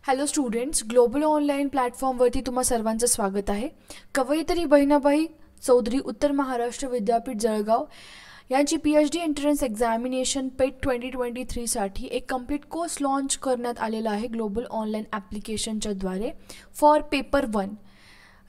Hello students, global online प्लॅटफॉर्मवरती तुम्हा सर्वांचं स्वागत आहे. कवयित्री बहिणाबाई चौधरी उत्तर महाराष्ट्र विद्यापीठ जळगाव यांची PhD एंट्रन्स एक्झामिनेशन पेट 2023साठी एक कंप्लीट कोर्स लॉन्च करण्यात आलेला आहे ग्लोबल ऑनलाईन ॲप्लिकेशनच्या द्वारे फॉर पेपर 1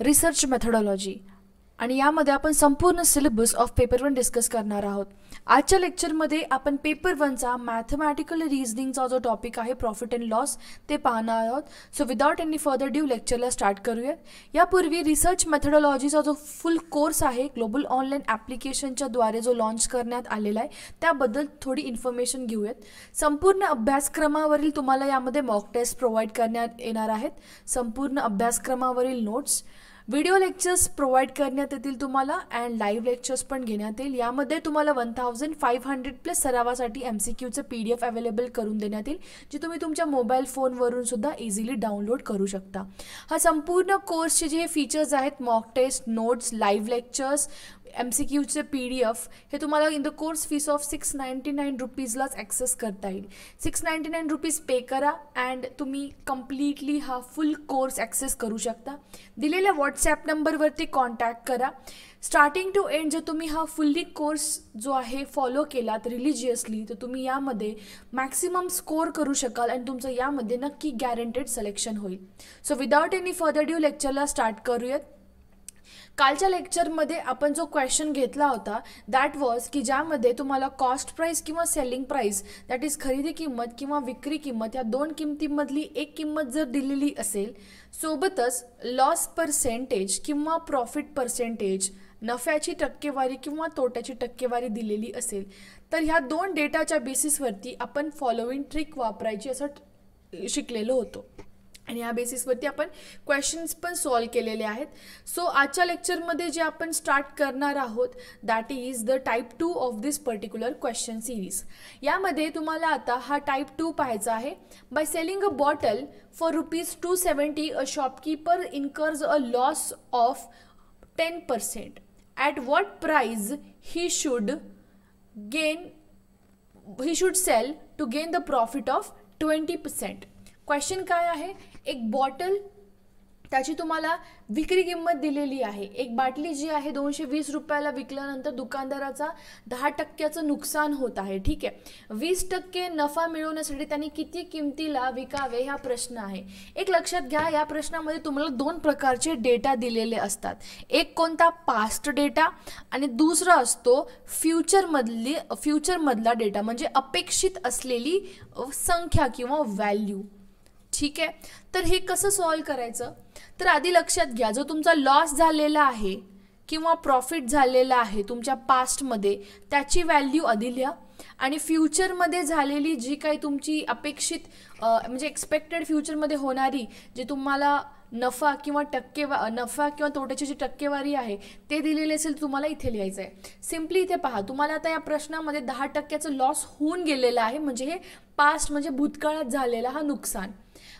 रिसर्च मेथडॉलॉजी. आणि यामध्ये आपण संपूर्ण सिलेबस ऑफ पेपर 1 डिस्कस करणार आहोत. आजच्या लेक्चरमध्ये आपण पेपर 1चा मॅथमॅटिकल रिझनिंगचा जो टॉपिक आहे प्रॉफिट अँड लॉस ते पाहणार आहोत. So without any further due लेक्चरला स्टार्ट करूयात. यापूर्वी रिसर्च मेथडॉलॉजीचा जो फुल कोर्स आहे ग्लोबल ऑनलाईन ॲप्लिकेशनच्या द्वारे जो लॉन्च करण्यात आलेला आहे त्याबद्दल थोडी इन्फॉर्मेशन घेऊयात. संपूर्ण अभ्यासक्रमावरील तुम्हाला यामध्ये मॉक टेस्ट प्रोव्हाइड करण्यात येणार आहेत. संपूर्ण अभ्यासक्रमावरील नोट्स, व्हिडिओ लेक्चर्स प्रोव्हाइड करण्यात येतील तुम्हाला अँड लाईव्ह लेक्चर्स पण घेण्यात येईल. यामध्ये तुम्हाला 1500+ सरावासाठी MCQचे PDF अवेलेबल करून देण्यात येईल, जे तुम्ही तुमच्या मोबाईल फोनवरून सुद्धा इझिली डाउनलोड करू शकता. हा संपूर्ण कोर्सचे जे फीचर्स आहेत mock test, notes, live lectures, MCQचे PDF हे तुम्हाला in the course fees of 699 रुपीजलाच ॲक्सेस करता येईल. 699 रुपीज पे करा अँड तुम्ही कम्प्लिटली हा फुल कोर्स ॲक्सेस करू शकता. दिलेल्या व्हॉट्सॲप नंबरवरती कॉन्टॅक्ट करा. स्टार्टिंग टू एंड जर तुम्ही हा फुल्ली कोर्स जो आहे फॉलो केलात रिलिजियसली तर तुम्ही यामध्ये मॅक्सिमम स्कोअर करू शकाल आणि तुमचं यामध्ये नक्की गॅरंटेड सिलेक्शन होईल. So without any further due लेक्चरला स्टार्ट करूयात. कालच्या लेक्चरमध्ये आपण जो क्वेश्चन घेतला होता दॅट वॉज की ज्यामध्ये तुम्हाला कॉस्ट प्राईस किंवा सेलिंग प्राईस दॅट इज खरेदी किंमत किंवा विक्री किंमत या दोन किंमतीमधली एक किंमत जर दिलेली असेल सोबतच लॉस पर्सेंटेज किंवा प्रॉफिट पर्सेंटेज नफ्याची टक्केवारी किंवा तोट्याची टक्केवारी दिलेली असेल तर ह्या दोन डेटाच्या बेसिसवरती आपण फॉलोइंग ट्रिक वापरायची असं शिकलेलो होतो आणि या बेसिसवरती आपण क्वेश्चन्स पण सॉल्व केलेले आहेत. सो आजच्या लेक्चरमध्ये जे आपण स्टार्ट करणार आहोत that is the type 2 of this particular question series. यामध्ये तुम्हाला आता हा टाईप 2 पाहायचा आहे. By selling a bottle for ₹270 a shopkeeper incurs a loss of 10%. At what price he should sell to gain the profit of 20%. Question काय आहे, एक bottle त्याची तुम्हाला विक्री किंमत दिलेली आहे. एक बाटली जी आहे 220 रुपयाला विकल्यानंतर दुकानदाराचा 10% नुकसान होत आहे. ठीक आहे, 20% नफा मिळवण्यासाठी त्यांनी किती किमतीला विकावे हा प्रश्न आहे. एक लक्षात घ्या, या प्रश्नामध्ये तुम्हाला दोन प्रकारचे डेटा दिलेले असतात. एक कोणता पास्ट डेटा आणि दुसरा असतो फ्युचरमधला डेटा म्हणजे अपेक्षित असलेली संख्या किंवा व्हॅल्यू. ठीक आहे, तर हे कसं सॉल्व करायचं तर आधी लक्षात घ्या, जो तुमचा लॉस झालेला आहे किंवा प्रॉफिट झालेला आहे तुमच्या पास्टमध्ये त्याची व्हॅल्यू आधी लिहा आणि फ्युचरमध्ये झालेली जी काही तुमची अपेक्षित म्हणजे एक्सपेक्टेड फ्युचरमध्ये होणारी जे तुम्हाला नफा किंवा तोट्याची जी टक्केवारी आहे ते दिलेले असेल तुम्हाला इथे लिहायचं आहे. सिम्पली इथे पहा, तुम्हाला आता या प्रश्नामध्ये 10% लॉस होऊन गेलेला आहे म्हणजे हे पास्ट म्हणजे भूतकाळात झालेला हा नुकसान.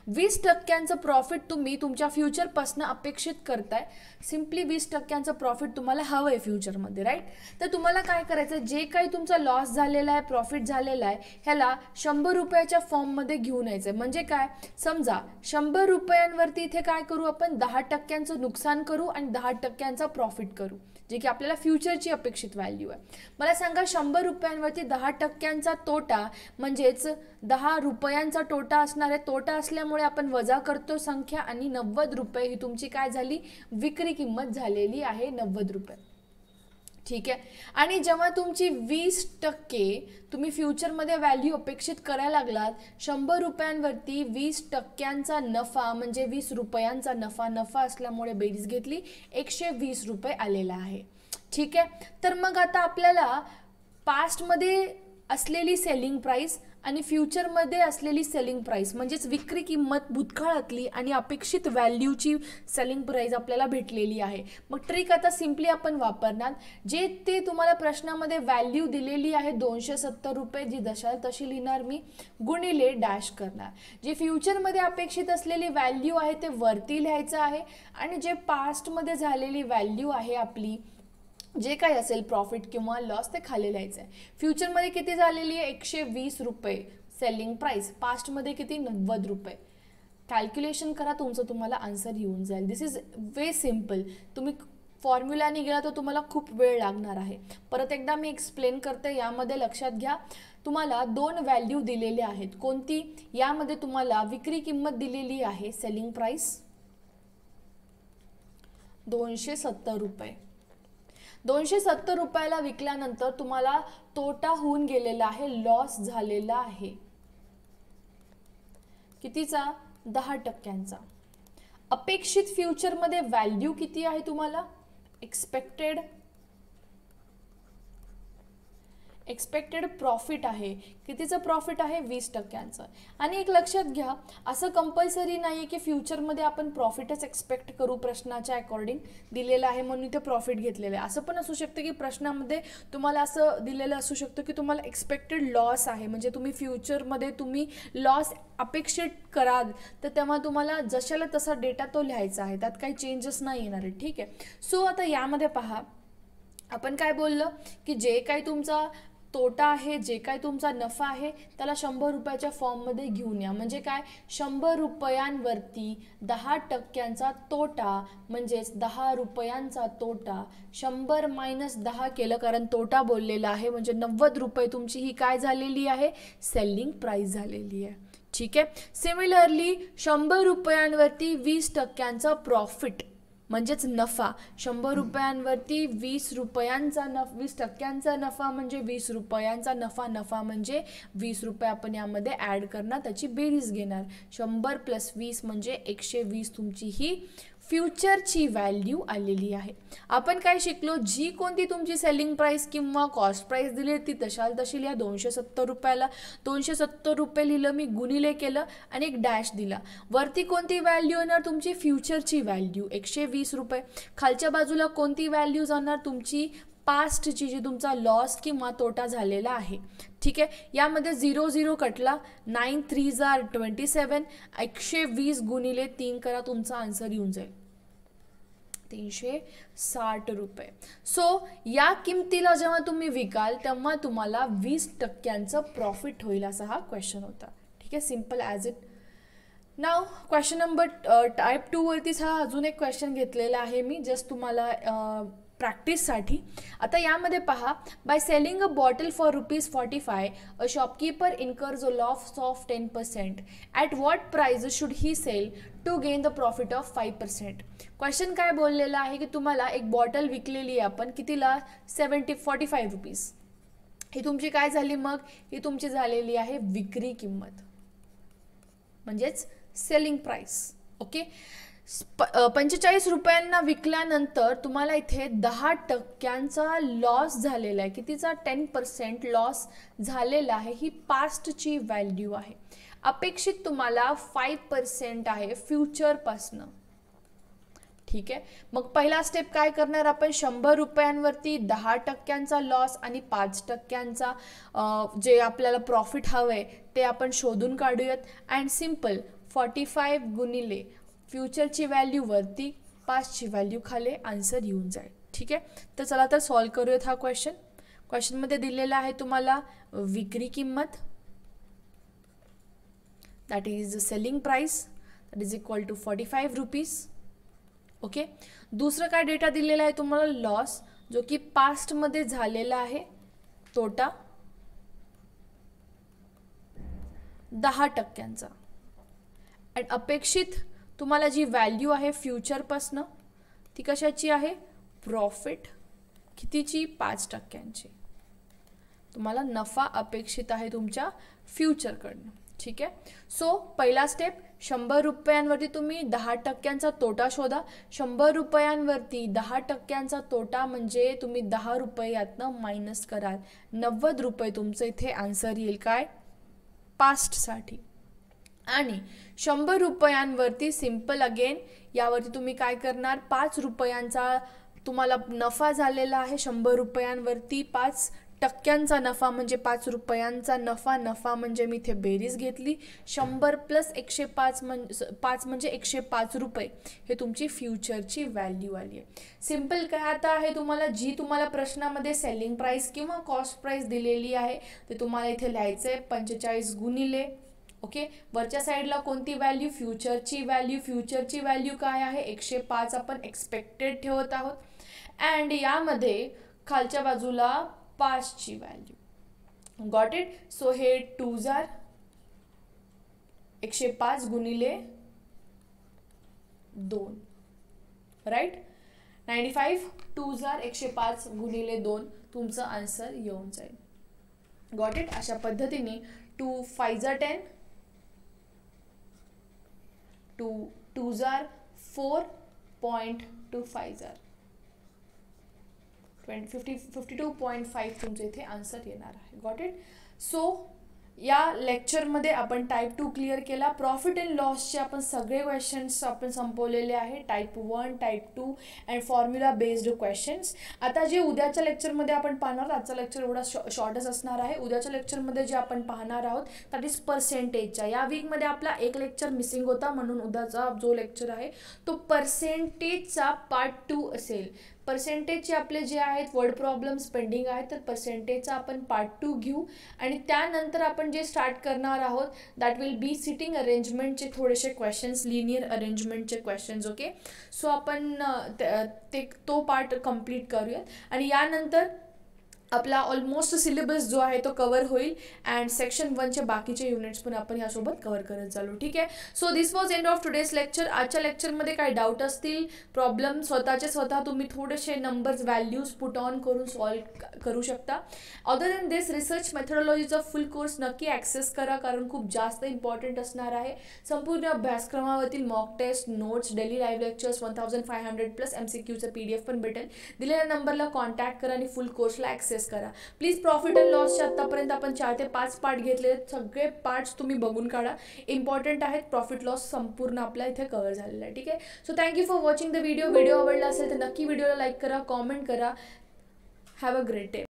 20% प्रॉफिट तुम्ही तुमच्या फ्युचरपासून अपेक्षित करताय. सिम्पली 20% प्रॉफिट तुम्हाला हवं आहे फ्युचरमध्ये, राईट. तर तुम्हाला काय करायचं, जे काही तुमचा लॉस झालेला आहे प्रॉफिट झालेला आहे ह्याला 100 रुपयाच्या फॉर्ममध्ये घेऊन यायचं आहे. म्हणजे काय, समजा 100 रुपयांवरती इथे काय करू आपण 10% नुकसान करू आणि 10% प्रॉफिट करू जे की आपल्याला फ्युचरची अपेक्षित व्हॅल्यू आहे. मला सांगा 100 रुपयांवरती 10% तोटा म्हणजेच 10 रुपयांचा तोटा असणार आहे. तोटा असल्यामुळे आपण वजा करतो संख्या आणि 90 रुपये ही तुमची काय झाली विक्री किंमत झालेली आहे 90 रुपये. ठीक आहे, आणि जेव्हा तुमची 20% तुम्ही फ्युचरमध्ये व्हॅल्यू अपेक्षित करायला लागलात 100 रुपयांवरती 20% नफा म्हणजे 20 रुपयांचा नफा असल्यामुळे बेरीज घेतली 120 रुपये आलेला आहे. ठीक आहे, तर मग आता आपल्याला पास्टमध्ये असलेली सेलिंग प्राईस आणि फ्युचरमध्ये असलेली सेलिंग प्राईस म्हणजेच विक्री किंमत भूतकाळातली आणि अपेक्षित व्हॅल्यूची सेलिंग प्राईस आपल्याला भेटलेली आहे. मग ट्रिक आता सिम्पली आपण वापरणार, जे ते तुम्हाला प्रश्नामध्ये व्हॅल्यू दिलेली आहे 270 रुपये जी जशाल तशी लिहिणार मी गुणिले डॅश करणार. जे फ्युचरमध्ये अपेक्षित असलेली व्हॅल्यू आहे ते वरती लिहायचं आहे आणि जे पास्टमध्ये झालेली व्हॅल्यू आहे आपली जे काही असेल प्रॉफिट किंवा लॉस ते खाली लिहायचं आहे. फ्युचरमध्ये किती झालेली आहे 120 रुपये सेलिंग प्राइस, पास्टमध्ये किती 90 रुपये. कॅल्क्युलेशन करा, तुमचं तुम्हाला आन्सर येऊन जाईल. दिस इज व्हेरी सिम्पल. तुम्ही फॉर्म्युलाने गेला तर तुम्हाला खूप वेळ लागणार आहे. परत एकदा मी एक्सप्लेन करते. यामध्ये लक्षात घ्या, तुम्हाला 2 व्हॅल्यू दिलेले आहेत. कोणती? यामध्ये तुम्हाला विक्री किंमत दिलेली आहे, सेलिंग प्राइस 270 रुपये. 270 रुपयाला विकल्यानंतर तुम्हाला तोटा होऊन गेलेला आहे, लॉस झालेला आहे. कितीचा? 10%. अपेक्षित फ्युचरमध्ये व्हॅल्यू किती आहे तुम्हाला? एक्सपेक्टेड प्रॉफिट आहे. कितीचं प्रॉफिट आहे? 20%. आणि एक लक्षात घ्या, असं कंपल्सरी नाही आहे की फ्युचरमध्ये आपण प्रॉफिटच एक्सपेक्ट करू. प्रश्नाच्या अकॉर्डिंग दिलेलं आहे म्हणून इथे प्रॉफिट घेतलेलं आहे. असं पण असू शकतं की प्रश्नामध्ये तुम्हाला असं दिलेलं असू शकतं की तुम्हाला एक्सपेक्टेड लॉस आहे, म्हणजे तुम्ही फ्युचरमध्ये तुम्ही लॉस अपेक्षित कराल, तर तेव्हा तुम्हाला जशाला तसा डेटा तो लिहायचा आहे, त्यात काही चेंजेस नाही येणार आहे. ठीक आहे. सो आता यामध्ये पहा, आपण काय बोललो की जे काही तुमचा तोटा आहे, जे काही तुमचा नफा आहे, त्याला 100 रुपयाच्या फॉर्ममध्ये घेऊन या. म्हणजे काय? 100 रुपयांवरती 10% तोटा, म्हणजेच 10 रुपयांचा तोटा. 100 - 10 केलं, कारण तोटा बोललेला आहे, म्हणजे 90 रुपये तुमची ही काय झालेली आहे? सेलिंग प्राइस झालेली आहे. ठीक आहे. सिमिलरली 100 रुपयांवरती 20% प्रॉफिट, म्हणजेच नफा. 100 रुपयांवरती 20 रुपयांचा 20% नफा म्हणजे 20 रुपयांचा नफा. नफा म्हणजे 20 रुपये आपण यामध्ये ॲड करणार, त्याची बेरीज घेणार. 100 + 20 म्हणजे 120 तुमची ही फ्युचरची व्हॅल्यू आलेली आहे. आपण काय शिकलो? जी कोणती तुमची सेलिंग प्राइस किंवा कॉस्ट प्राइस दिली ती तशाल तशी लिहा. 270 रुपयाला 270 रुपये लिहिलं मी, गुणिले केलं आणि एक डॅश दिला. वरती कोणती व्हॅल्यू येणार? तुमची फ्युचरची व्हॅल्यू 120 रुपये. खालच्या बाजूला कोणती व्हॅल्यू जाणार? तुमची पास्टची, जी तुमचा लॉस किंवा तोटा झालेला आहे. ठीक आहे. यामध्ये 0 0 कटला. 9 3 27. 120 गुणिले 3 करा, तुमचा आन्सर येऊन जाईल 360 रुपये. सो या किमतीला जेव्हा तुम्ही विकाल तेव्हा तुम्हाला 20% प्रॉफिट होईल, असा हा क्वेश्चन होता. ठीक आहे. Simple as it. Now question number type 2 वरतीच हा अजून एक क्वेश्चन घेतलेला आहे मी, जस्ट तुम्हाला प्रॅक्टिससाठी. आता यामध्ये पहा, by selling a bottle for ₹45 a shopkeeper incurs a loss of 10%. At what price should he sell to gain the profit of 5%. Question काय बोललेला आहे की तुम्हाला एक बॉटल विकलेली आहे आपण, कितीला? 45 रुपीज. ही तुमची काय झाली? मग ही तुमची झालेली आहे विक्री किंमत, म्हणजेच सेलिंग प्राइस. ओके. 45 रुपयांना विकल्यानंतर तुम्हाला इथे 10% लॉस झालेला आहे. कितीचा? 10% लॉस झालेला आहे. ही पास्टची व्हॅल्यू आहे. अपेक्षित तुम्हाला 5% आहे फ्युचरपासनं. ठीक आहे. मग पहिला स्टेप काय करणार आपण? 100 रुपयांवरती 10% लॉस आणि 5% जे आपल्याला प्रॉफिट हवं आहे ते आपण शोधून काढूयात. अँड सिम्पल 45 गुणिले फ्युचरची व्हॅल्यू वरती, पास्टची व्हॅल्यू खाली, आन्सर येऊन जाईल. ठीक आहे. तर चला तर सॉल्व करूयात हा क्वेश्चन. क्वेश्चनमध्ये दिलेला आहे तुम्हाला विक्री किंमत, that is selling price, that is equal to 45 rupees. Okay. दुसरं काय डेटा दिलेला आहे तुम्हाला? लॉस, जो की पास्टमध्ये झालेला आहे, तोटा 10%. आणि अपेक्षित तुम्हाला जी व्हॅल्यू आहे फ्युचरपासनं ती कशाची आहे? प्रॉफिट. कितीची? 5%. तुम्हाला नफा अपेक्षित आहे तुमच्या फ्युचरकडनं. ठीक आहे. सो पहिला स्टेप, 100 रुपयांवरती तुम्ही 10% तोटा शोधा. 100 रुपयांवरती 10% तोटा म्हणजे तुम्ही 10 रुपये यातनं मायनस कराल. 90 रुपये तुमचं इथे आन्सर येईल. काय? पास्टसाठी. आणि 100 रुपयांवरती सिम्पल अगेन यावरती तुम्ही काय करणार? 5 रुपयांचा तुम्हाला नफा झालेला आहे. 100 रुपयांवरती 5% नफा म्हणजे 5 रुपयांचा नफा. नफा म्हणजे मी इथे बेरीज घेतली. 100 + 105 म्हणजे 105 रुपये हे तुमची फ्युचरची व्हॅल्यू आली आहे. सिम्पल काय आता आहे, तुम्हाला जी तुम्हाला प्रश्नामध्ये सेलिंग प्राइस किंवा कॉस्ट प्राइस दिलेली आहे ते तुम्हाला इथे लिहायचं आहे. 45 गुणिले ओके, वरच्या साईडला कोणती व्हॅल्यू, फ्युचरची व्हॅल्यू काय आहे 105 आपण एक्सपेक्टेड ठेवत आहोत. अँड यामध्ये खालच्या बाजूला 5ची व्हॅल्यू. Got it. सो हे 2 जार 105 गुणिले 2, राईट. 95 2 जार 105 गुणिले 2 तुमचं आन्सर येऊन जाईल. Got it. अशा पद्धतीने 2 5 जार 10, 2 जार 4, 2.5 जार 52.5 तुमचं इथे आन्सर येणार आहे. Got it. सो या लेक्चरमध्ये आपण टाईप 2 क्लिअर केला. प्रॉफिट अँड लॉसचे आपण सगळे क्वेश्चन्स आपण संपवलेले आहे, type 1, type 2 and formula based questions. आता जे उद्याच्या लेक्चरमध्ये आपण पाहणार, आजचा लेक्चर एवढा शॉर्टच असणार आहे. उद्याच्या लेक्चरमध्ये जे आपण पाहणार आहोत दॅट इज पर्सेंटेजच्या. या वीकमध्ये आपला एक लेक्चर मिसिंग होता, म्हणून उद्याचा जो लेक्चर आहे तो पर्सेंटेजचा पार्ट 2 असेल. पर्सेंटेजचे आपले जे आहेत वर्ड प्रॉब्लेम्स पेंडिंग आहेत, तर पर्सेंटेजचा आपण पार्ट 2 घेऊ. आणि त्यानंतर आपण जे स्टार्ट करणार आहोत दॅट विल बी सिटिंग अरेंजमेंटचे थोडेसे क्वेश्चन्स, लिनियर अरेंजमेंटचे क्वेश्चन्स. ओके, सो आपण तो पार्ट कंप्लीट करूयात. आणि यानंतर आपला ऑलमोस्ट सिलेबस जो आहे तो कवर होईल. अँड सेक्शन 1चे बाकीचे युनिट्स पण आपण यासोबत कवर करत चालू. ठीक आहे. So this was end of today's lecture. आजच्या लेक्चरमध्ये काय डाऊट असतील, प्रॉब्लेम स्वतः तुम्ही थोडेसे नंबर्स व्हॅल्यूज पुट ऑन करून सॉल्व करू शकता. अदर दॅन दिस रिसर्च मेथडॉलॉजीचा फुल कोर्स नक्की ॲक्सेस करा, कारण खूप जास्त इम्पॉर्टंट असणार आहे. संपूर्ण अभ्यासक्रमावरील mock test, notes, daily live lectures 1500+ MCQचं PDF पण भेटेल. दिलेल्या नंबरला कॉन्टॅक्ट करा आणि फुल कोर्सला ॲक्सेस करा. प्लीज प्रॉफिट अँड लॉसचे आतापर्यंत आपण 4 ते 5 पार्ट घेतले, सगळे पार्ट्स तुम्ही बघून काढा, इम्पॉर्टंट आहेत. प्रॉफिट लॉस संपूर्ण आपल्या इथे कव्हर झालेला आहे. ठीक आहे. So thank you for watching the video. Video आवडला असेल तर नक्की व्हिडिओला लाईक करा, कॉमेंट करा. Have a great day.